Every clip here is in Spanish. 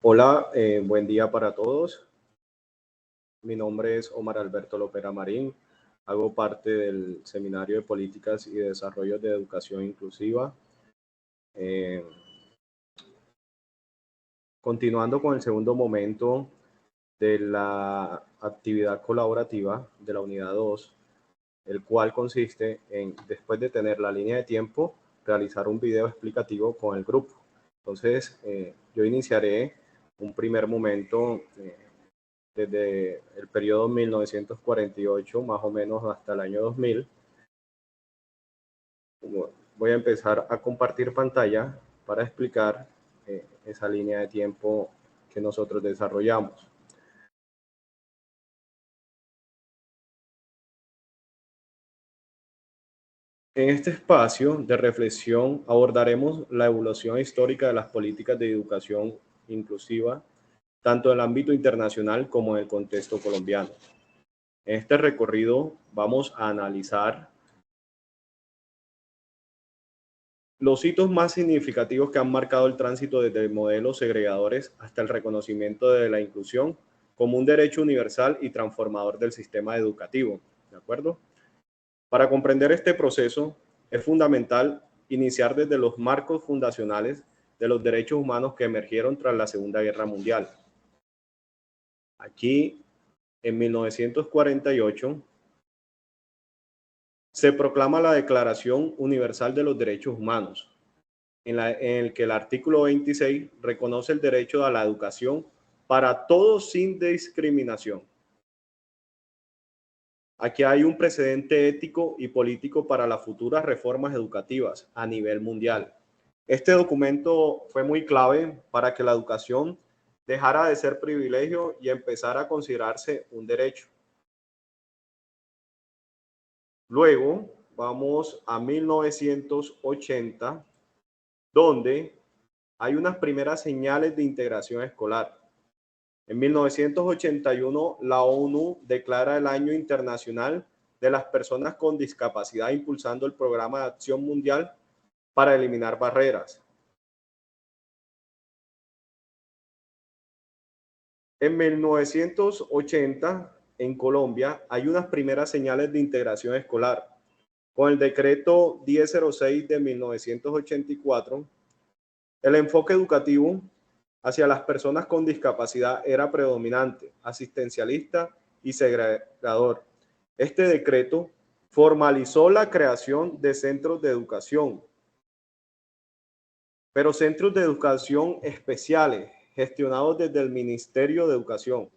Hola, buen día para todos. Mi nombre es Omar Alberto Lopera Marín. Hago parte del Seminario de Políticas y Desarrollo de Educación Inclusiva. Eh, Continuando con el segundo momento de la actividad colaborativa de la unidad 2, el cual consiste en, después de tener la línea de tiempo, realizar un video explicativo con el grupo. Entonces, yo iniciaré un primer momento desde el periodo 1948 más o menos hasta el año 2000. Voy a empezar a compartir pantalla para explicar esa línea de tiempo que nosotros desarrollamos. En este espacio de reflexión abordaremos la evolución histórica de las políticas de educación inclusiva, tanto en el ámbito internacional como en el contexto colombiano. En este recorrido vamos a analizar los hitos más significativos que han marcado el tránsito desde modelos segregadores hasta el reconocimiento de la inclusión como un derecho universal y transformador del sistema educativo. ¿De acuerdo? Para comprender este proceso es fundamental iniciar desde los marcos fundacionales de los derechos humanos que emergieron tras la Segunda Guerra Mundial. Aquí, en 1948, se proclama la Declaración Universal de los Derechos Humanos, en el que el artículo 26 reconoce el derecho a la educación para todos sin discriminación. Aquí hay un precedente ético y político para las futuras reformas educativas a nivel mundial. Este documento fue muy clave para que la educación dejara de ser privilegio y empezara a considerarse un derecho. Luego vamos a 1980, donde hay unas primeras señales de integración escolar. En 1981, la ONU declara el Año Internacional de las Personas con Discapacidad, impulsando el Programa de Acción Mundial para eliminar barreras. En 1980, en Colombia, hay unas primeras señales de integración escolar. Con el decreto 1006 de 1984, el enfoque educativo hacia las personas con discapacidad era predominante, asistencialista y segregador. Este decreto formalizó la creación de centros de educación, pero centros de educación especiales, gestionados desde el Ministerio de Educación,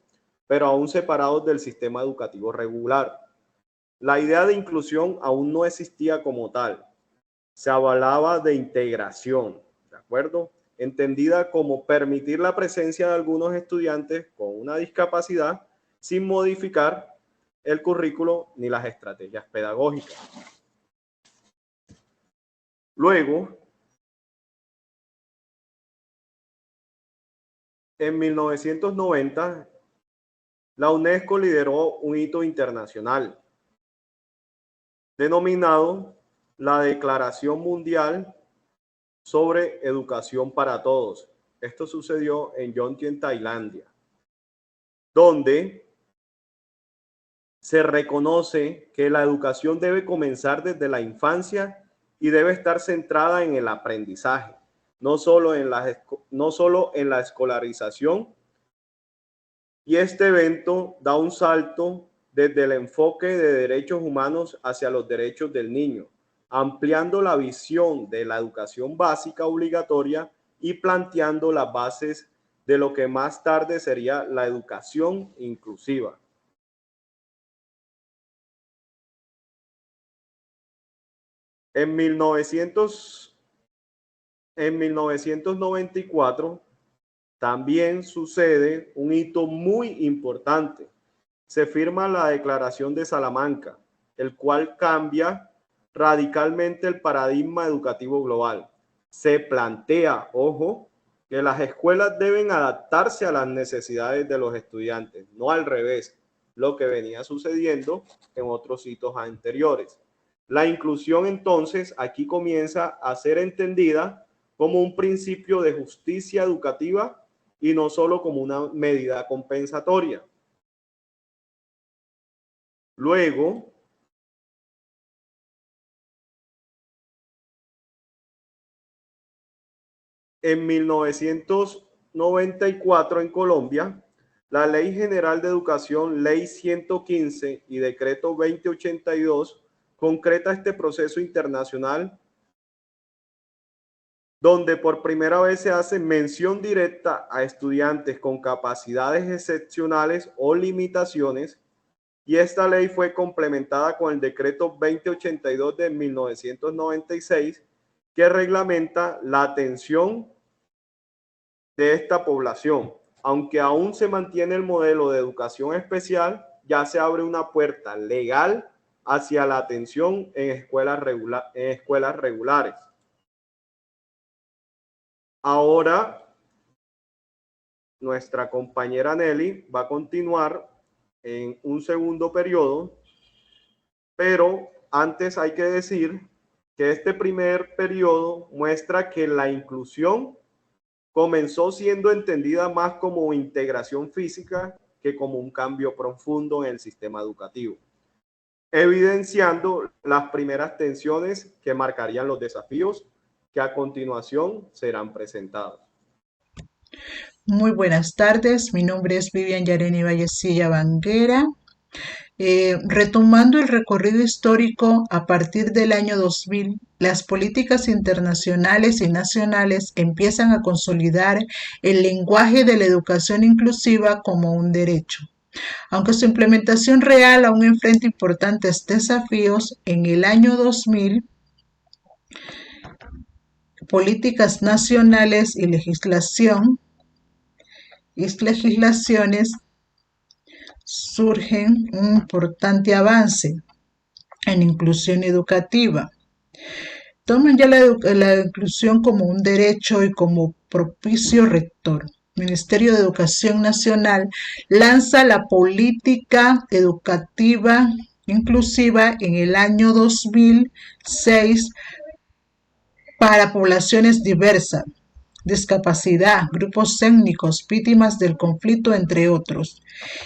pero aún separados del sistema educativo regular. La idea de inclusión aún no existía como tal. Se hablaba de integración, ¿de acuerdo? Entendida como permitir la presencia de algunos estudiantes con una discapacidad sin modificar el currículo ni las estrategias pedagógicas. Luego, en 1990, la UNESCO lideró un hito internacional denominado la Declaración Mundial sobre Educación para Todos. Esto sucedió en Yongtien, Tailandia, donde se reconoce que la educación debe comenzar desde la infancia y debe estar centrada en el aprendizaje, no solo en la escolarización. Y este evento da un salto desde el enfoque de derechos humanos hacia los derechos del niño, ampliando la visión de la educación básica obligatoria y planteando las bases de lo que más tarde sería la educación inclusiva. En 1994 también sucede un hito muy importante. Se firma la Declaración de Salamanca, el cual cambia radicalmente el paradigma educativo global. Se plantea, ojo, que las escuelas deben adaptarse a las necesidades de los estudiantes, no al revés, lo que venía sucediendo en otros hitos anteriores. La inclusión entonces aquí comienza a ser entendida como un principio de justicia educativa y no solo como una medida compensatoria. Luego, en 1994 en Colombia, la Ley General de Educación, Ley 115 y Decreto 2082 concreta este proceso internacional donde por primera vez se hace mención directa a estudiantes con capacidades excepcionales o limitaciones, y esta ley fue complementada con el Decreto 2082 de 1996, que reglamenta la atención de esta población. Aunque aún se mantiene el modelo de educación especial, ya se abre una puerta legal hacia la atención en escuelas regulares. Ahora, nuestra compañera Nelly va a continuar en un segundo periodo, pero antes hay que decir que este primer periodo muestra que la inclusión comenzó siendo entendida más como integración física que como un cambio profundo en el sistema educativo, evidenciando las primeras tensiones que marcarían los desafíos que a continuación serán presentados. Muy buenas tardes, mi nombre es Vivian Yareni Vallecilla Banguera. Retomando el recorrido histórico, a partir del año 2000, las políticas internacionales y nacionales empiezan a consolidar el lenguaje de la educación inclusiva como un derecho. Aunque su implementación real aún enfrenta importantes desafíos, en el año 2000, políticas nacionales y legislaciones surgen un importante avance en inclusión educativa. Toman ya la inclusión como un derecho y como propicio rector. El Ministerio de Educación Nacional lanza la política educativa inclusiva en el año 2006 para poblaciones diversas, discapacidad, grupos étnicos, víctimas del conflicto, entre otros.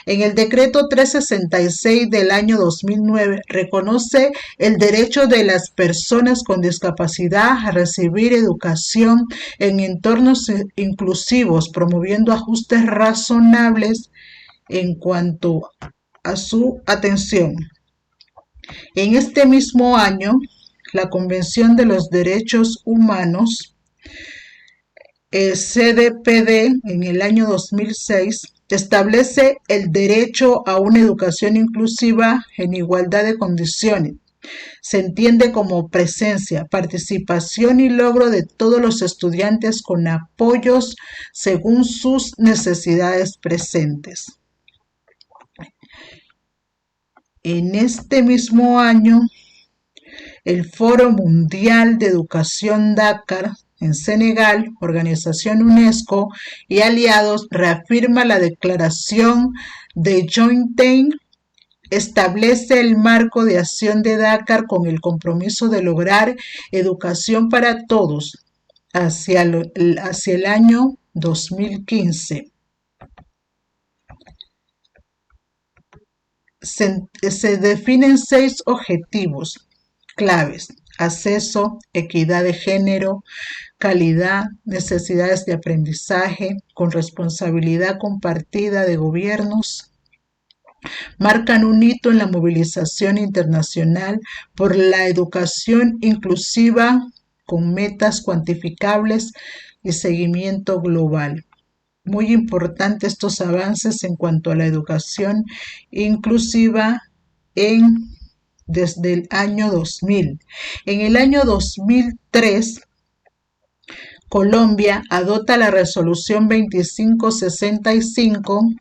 En el decreto 366 del año 2009 reconoce el derecho de las personas con discapacidad a recibir educación en entornos inclusivos, promoviendo ajustes razonables en cuanto a su atención. En este mismo año, la Convención de los Derechos Humanos, CDPD, en el año 2006, establece el derecho a una educación inclusiva en igualdad de condiciones. Se entiende como presencia, participación y logro de todos los estudiantes con apoyos según sus necesidades presentes. En este mismo año, el Foro Mundial de Educación Dakar en Senegal, Organización UNESCO y aliados reafirma la Declaración de Jointown, establece el marco de acción de Dakar con el compromiso de lograr educación para todos hacia el año 2015. Se definen 6 objetivos claves: acceso, equidad de género, calidad, necesidades de aprendizaje, con responsabilidad compartida de gobiernos. Marcan un hito en la movilización internacional por la educación inclusiva con metas cuantificables y seguimiento global. Muy importantes estos avances en cuanto a la educación inclusiva desde el año 2000. En el año 2003, Colombia adopta la resolución 2565.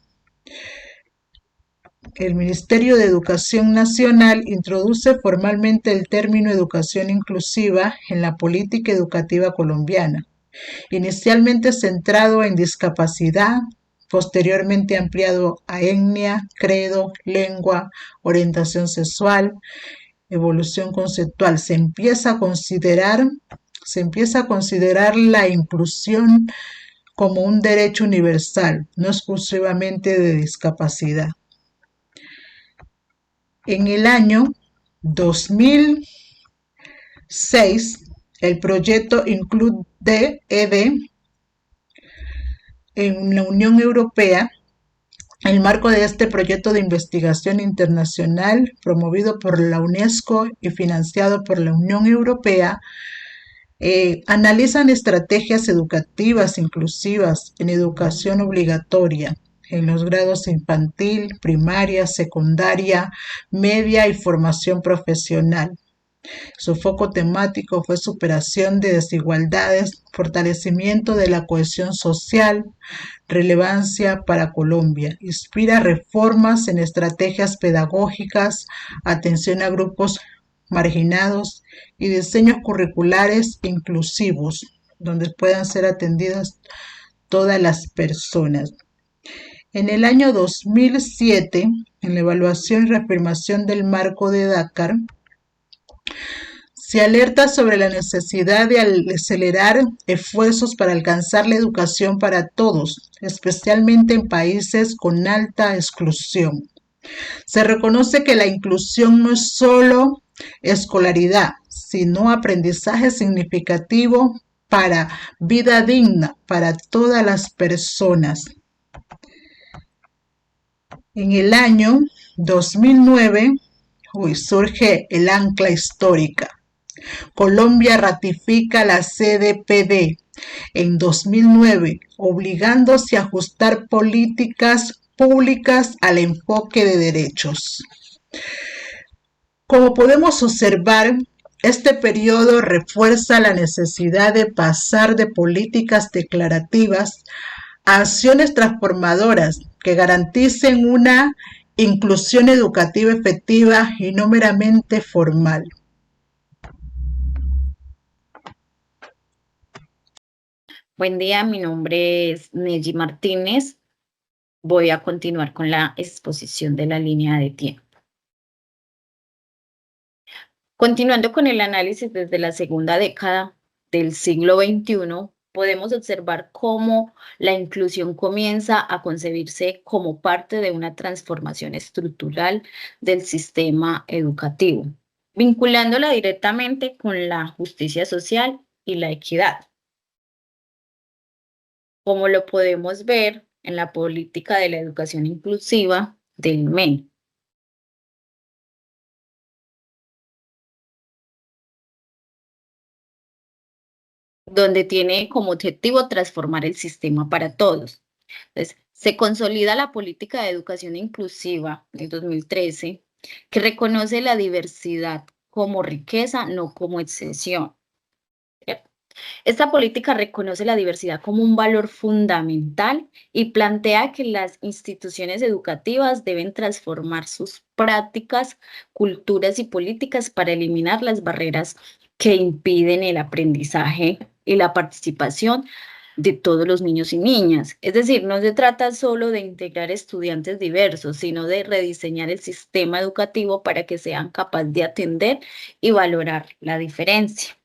El Ministerio de Educación Nacional introduce formalmente el término educación inclusiva en la política educativa colombiana, inicialmente centrado en discapacidad, posteriormente ampliado a etnia, credo, lengua, orientación sexual, evolución conceptual. Se empieza a considerar la inclusión como un derecho universal, no exclusivamente de discapacidad. En el año 2006, el proyecto Include-ED en la Unión Europea, en el marco de este proyecto de investigación internacional promovido por la UNESCO y financiado por la Unión Europea, analizan estrategias educativas inclusivas en educación obligatoria en los grados infantil, primaria, secundaria, media y formación profesional. Su foco temático fue superación de desigualdades, fortalecimiento de la cohesión social, relevancia para Colombia. Inspira reformas en estrategias pedagógicas, atención a grupos marginados y diseños curriculares inclusivos, donde puedan ser atendidas todas las personas. En el año 2007, en la evaluación y reafirmación del marco de Dakar, se alerta sobre la necesidad de acelerar esfuerzos para alcanzar la educación para todos, especialmente en países con alta exclusión. Se reconoce que la inclusión no es solo escolaridad, sino aprendizaje significativo para vida digna para todas las personas. En el año 2009 surge el ancla histórica. Colombia ratifica la CDPD en 2009, obligándose a ajustar políticas públicas al enfoque de derechos. Como podemos observar, este periodo refuerza la necesidad de pasar de políticas declarativas a acciones transformadoras que garanticen una inclusión educativa efectiva y no meramente formal. Buen día, mi nombre es Neji Martínez. Voy a continuar con la exposición de la línea de tiempo. Continuando con el análisis desde la segunda década del siglo XXI, podemos observar cómo la inclusión comienza a concebirse como parte de una transformación estructural del sistema educativo, vinculándola directamente con la justicia social y la equidad. Como lo podemos ver en la política de la educación inclusiva del MEN. Donde tiene como objetivo transformar el sistema para todos. Entonces, se consolida la política de educación inclusiva del 2013, que reconoce la diversidad como riqueza, no como excepción. Esta política reconoce la diversidad como un valor fundamental y plantea que las instituciones educativas deben transformar sus prácticas, culturas y políticas para eliminar las barreras que impiden el aprendizaje y la participación de todos los niños y niñas. Es decir, no se trata solo de integrar estudiantes diversos, sino de rediseñar el sistema educativo para que sean capaces de atender y valorar la diferencia.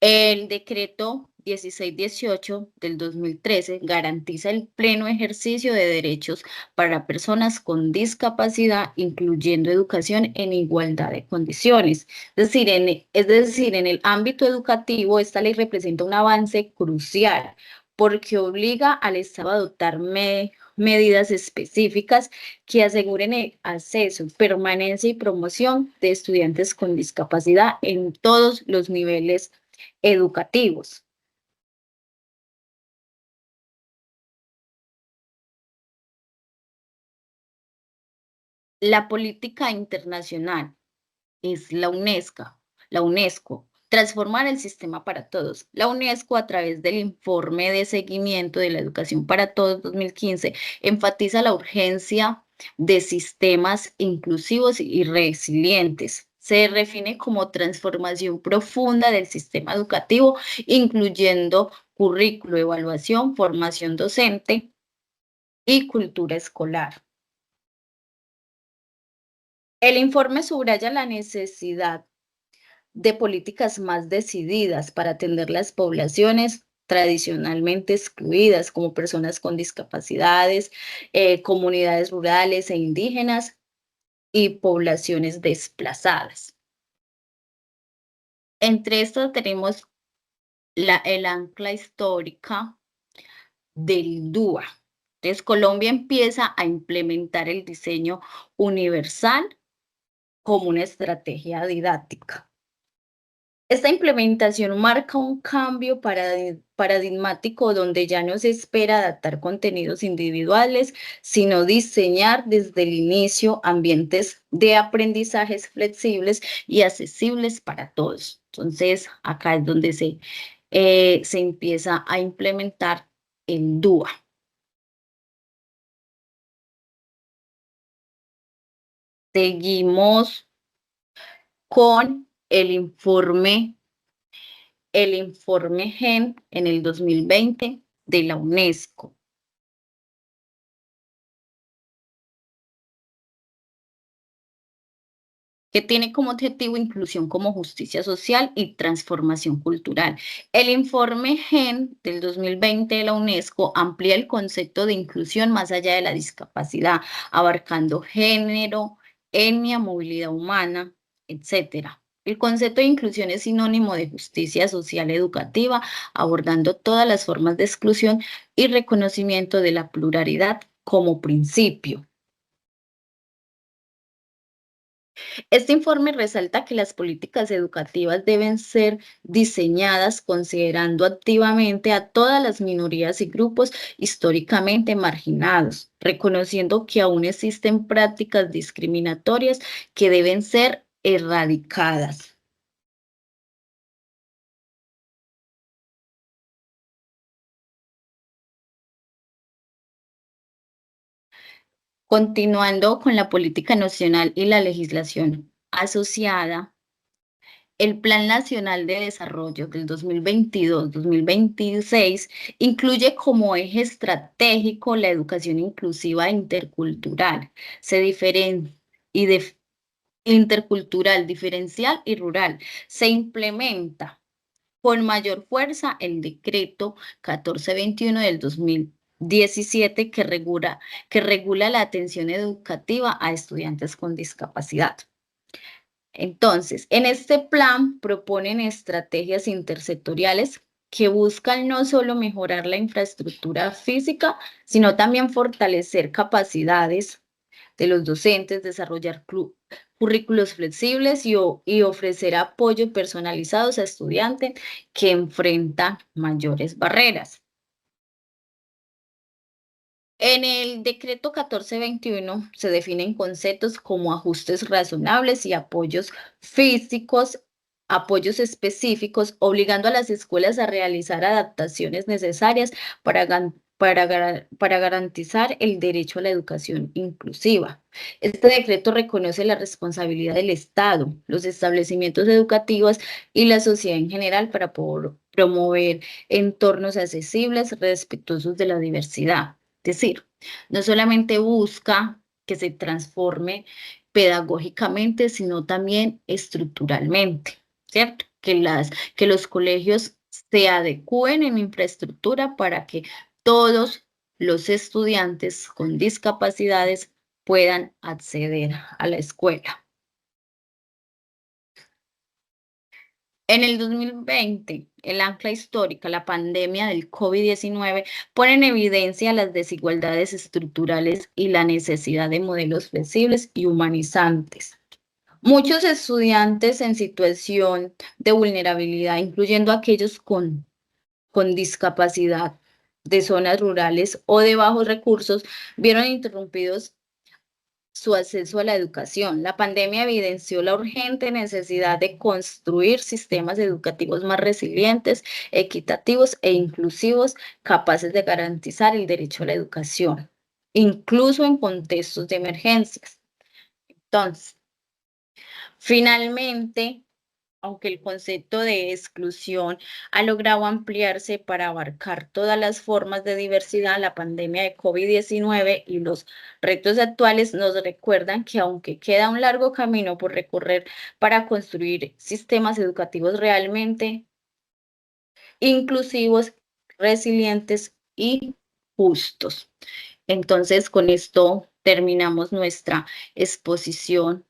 El decreto 1618 del 2013 garantiza el pleno ejercicio de derechos para personas con discapacidad, incluyendo educación en igualdad de condiciones. Es decir, en el ámbito educativo, esta ley representa un avance crucial porque obliga al Estado a adoptar medidas específicas que aseguren el acceso, permanencia y promoción de estudiantes con discapacidad en todos los niveles educativos. La política internacional es la UNESCO, transformar el sistema para todos. La UNESCO, a través del informe de seguimiento de la educación para todos 2015, enfatiza la urgencia de sistemas inclusivos y resilientes. Se define como transformación profunda del sistema educativo, incluyendo currículo, evaluación, formación docente y cultura escolar. El informe subraya la necesidad de políticas más decididas para atender las poblaciones tradicionalmente excluidas, como personas con discapacidades, comunidades rurales e indígenas y poblaciones desplazadas. Entre estos tenemos el ancla histórica del DUA. Entonces, Colombia empieza a implementar el diseño universal como una estrategia didáctica. Esta implementación marca un cambio paradigmático donde ya no se espera adaptar contenidos individuales, sino diseñar desde el inicio ambientes de aprendizajes flexibles y accesibles para todos. Entonces, acá es donde se empieza a implementar el DUA. Seguimos con el informe GEN en el 2020 de la UNESCO. Que tiene como objetivo inclusión como justicia social y transformación cultural. El informe GEN del 2020 de la UNESCO amplía el concepto de inclusión más allá de la discapacidad, abarcando género, etnia, movilidad humana, etc. El concepto de inclusión es sinónimo de justicia social educativa, abordando todas las formas de exclusión y reconocimiento de la pluralidad como principio. Este informe resalta que las políticas educativas deben ser diseñadas considerando activamente a todas las minorías y grupos históricamente marginados, reconociendo que aún existen prácticas discriminatorias que deben ser erradicadas. Continuando con la política nacional y la legislación asociada, el Plan Nacional de Desarrollo del 2022-2026 incluye como eje estratégico la educación inclusiva e intercultural, intercultural, diferencial y rural. Se implementa con mayor fuerza el decreto 1421 del 2017 que regula la atención educativa a estudiantes con discapacidad. Entonces, en este plan proponen estrategias intersectoriales que buscan no solo mejorar la infraestructura física, sino también fortalecer capacidades de los docentes, desarrollar currículos flexibles y ofrecer apoyo personalizados a estudiantes que enfrentan mayores barreras. En el decreto 1421 se definen conceptos como ajustes razonables y apoyos físicos, apoyos específicos, obligando a las escuelas a realizar adaptaciones necesarias para garantizar el derecho a la educación inclusiva. Este decreto reconoce la responsabilidad del Estado, los establecimientos educativos y la sociedad en general para promover entornos accesibles, respetuosos de la diversidad. Es decir, no solamente busca que se transforme pedagógicamente, sino también estructuralmente, ¿cierto? Que los colegios se adecúen en infraestructura para que todos los estudiantes con discapacidades puedan acceder a la escuela. En el 2020, el ancla histórica, la pandemia del COVID-19, pone en evidencia las desigualdades estructurales y la necesidad de modelos flexibles y humanizantes. Muchos estudiantes en situación de vulnerabilidad, incluyendo aquellos con discapacidad de zonas rurales o de bajos recursos, vieron interrumpidos su acceso a la educación. La pandemia evidenció la urgente necesidad de construir sistemas educativos más resilientes, equitativos e inclusivos, capaces de garantizar el derecho a la educación, incluso en contextos de emergencias. Entonces, finalmente, aunque el concepto de exclusión ha logrado ampliarse para abarcar todas las formas de diversidad, la pandemia de COVID-19 y los retos actuales nos recuerdan que aunque queda un largo camino por recorrer para construir sistemas educativos realmente inclusivos, resilientes y justos. Entonces, con esto terminamos nuestra exposición